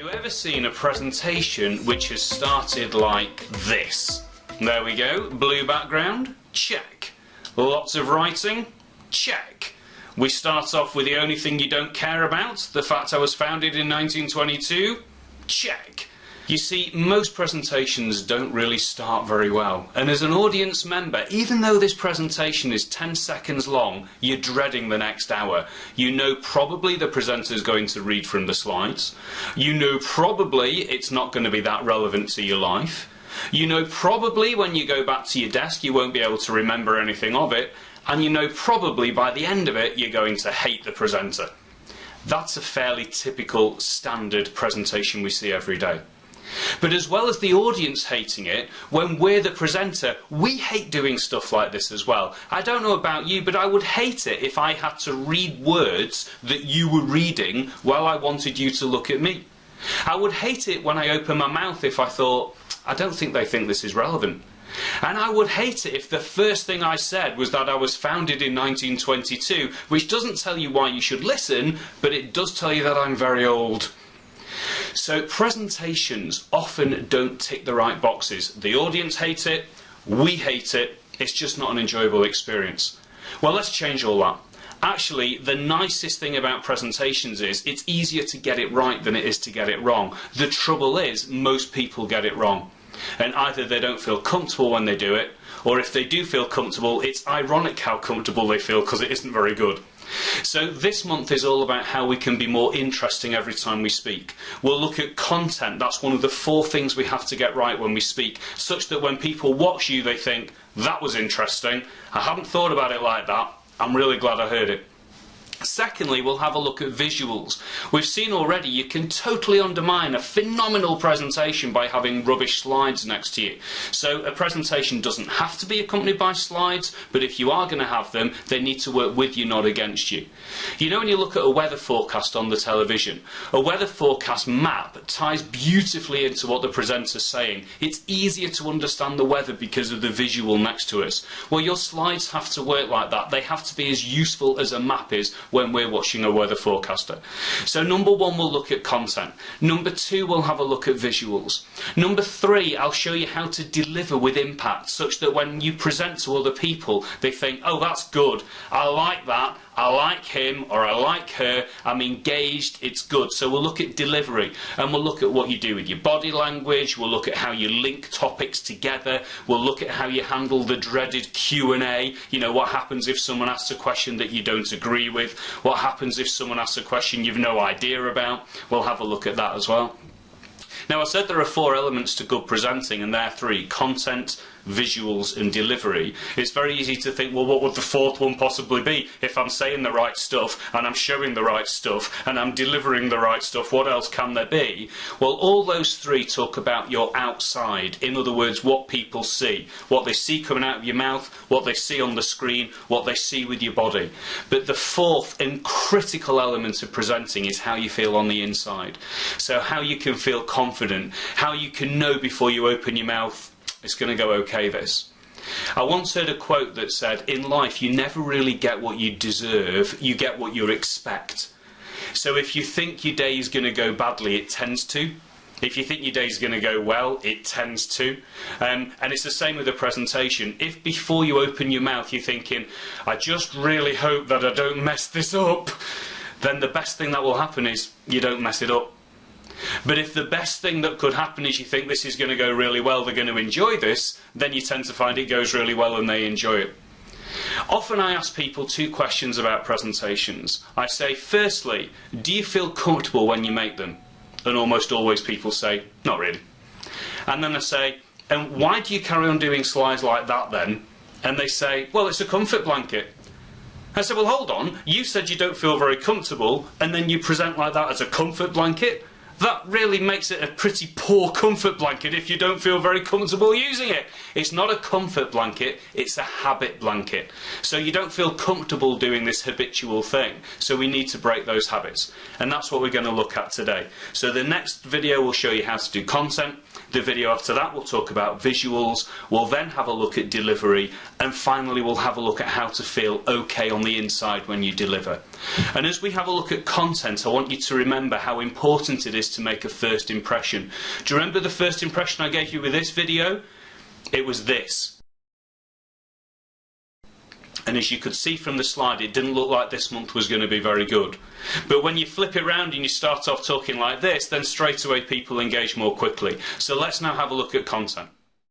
you ever seen a presentation which has started like this? There we go. Blue background? Check. Lots of writing? Check. We start off with the only thing you don't care about, the fact I was founded in 1922? Check. You see, most presentations don't really start very well, and as an audience member, even though this presentation is 10 seconds long, you're dreading the next hour. You know probably the presenter's going to read from the slides. You know probably it's not going to be that relevant to your life. You know probably when you go back to your desk you won't be able to remember anything of it, and you know probably by the end of it you're going to hate the presenter. That's a fairly typical standard presentation we see every day. But as well as the audience hating it, when we're the presenter, we hate doing stuff like this as well. I don't know about you, but I would hate it if I had to read words that you were reading while I wanted you to look at me. I would hate it when I open my mouth if I thought, I don't think they think this is relevant. And I would hate it if the first thing I said was that I was founded in 1922, which doesn't tell you why you should listen, but it does tell you that I'm very old. So presentations often don't tick the right boxes. The audience hate it, we hate it, it's just not an enjoyable experience. Well, let's change all that. Actually, the nicest thing about presentations is it's easier to get it right than it is to get it wrong. The trouble is, most people get it wrong. And either they don't feel comfortable when they do it, or if they do feel comfortable, it's ironic how comfortable they feel because it isn't very good. So this month is all about how we can be more interesting every time we speak. We'll look at content. That's one of the 4 things we have to get right when we speak, such that when people watch you they think, that was interesting, I hadn't thought about it like that, I'm really glad I heard it. Secondly, we'll have a look at visuals. We've seen already you can totally undermine a phenomenal presentation by having rubbish slides next to you. So a presentation doesn't have to be accompanied by slides, but if you are going to have them, they need to work with you, not against you. You know, when you look at a weather forecast on the television, a weather forecast map ties beautifully into what the presenter's saying. It's easier to understand the weather because of the visual next to us. Well, your slides have to work like that. They have to be as useful as a map is when we're watching a weather forecaster. So number 1, we'll look at content. Number 2, we'll have a look at visuals. Number 3, I'll show you how to deliver with impact, such that when you present to other people, they think, oh, that's good, I like that, I like him or I like her, I'm engaged, it's good. So we'll look at delivery, and we'll look at what you do with your body language, we'll look at how you link topics together, we'll look at how you handle the dreaded Q&A, you know, what happens if someone asks a question that you don't agree with, what happens if someone asks a question you've no idea about, we'll have a look at that as well. Now, I said there are 4 elements to good presenting, and they're 3: content, visuals and delivery. It's very easy to think, well, what would the 4th one possibly be? If I'm saying the right stuff and I'm showing the right stuff and I'm delivering the right stuff, what else can there be? Well, all those 3 talk about your outside. In other words, what people see. What they see coming out of your mouth, what they see on the screen, what they see with your body. But the 4th and critical element of presenting is how you feel on the inside. So how you can feel confident, how you can know before you open your mouth, it's going to go okay, this. I once heard a quote that said, in life you never really get what you deserve, you get what you expect. So if you think your day is going to go badly, it tends to. If you think your day is going to go well, it tends to. And it's the same with a presentation. If before you open your mouth you're thinking, I just really hope that I don't mess this up, then the best thing that will happen is you don't mess it up. But if the best thing that could happen is you think this is going to go really well, they're going to enjoy this, then you tend to find it goes really well and they enjoy it. Often I ask people 2 questions about presentations. I say, firstly, do you feel comfortable when you make them? And almost always people say, not really. And then I say, and why do you carry on doing slides like that then? And they say, well, it's a comfort blanket. I said, well, hold on, you said you don't feel very comfortable, and then you present like that as a comfort blanket? That really makes it a pretty poor comfort blanket if you don't feel very comfortable using it. It's not a comfort blanket, it's a habit blanket. So you don't feel comfortable doing this habitual thing. So we need to break those habits. And that's what we're going to look at today. So the next video will show you how to do content. The video after that will talk about visuals, we'll then have a look at delivery, and finally we'll have a look at how to feel okay on the inside when you deliver. And as we have a look at content, I want you to remember how important it is to make a first impression. Do you remember the first impression I gave you with this video? It was this. And as you could see from the slide, it didn't look like this month was going to be very good. But when you flip it around and you start off talking like this, then straight away people engage more quickly. So let's now have a look at content.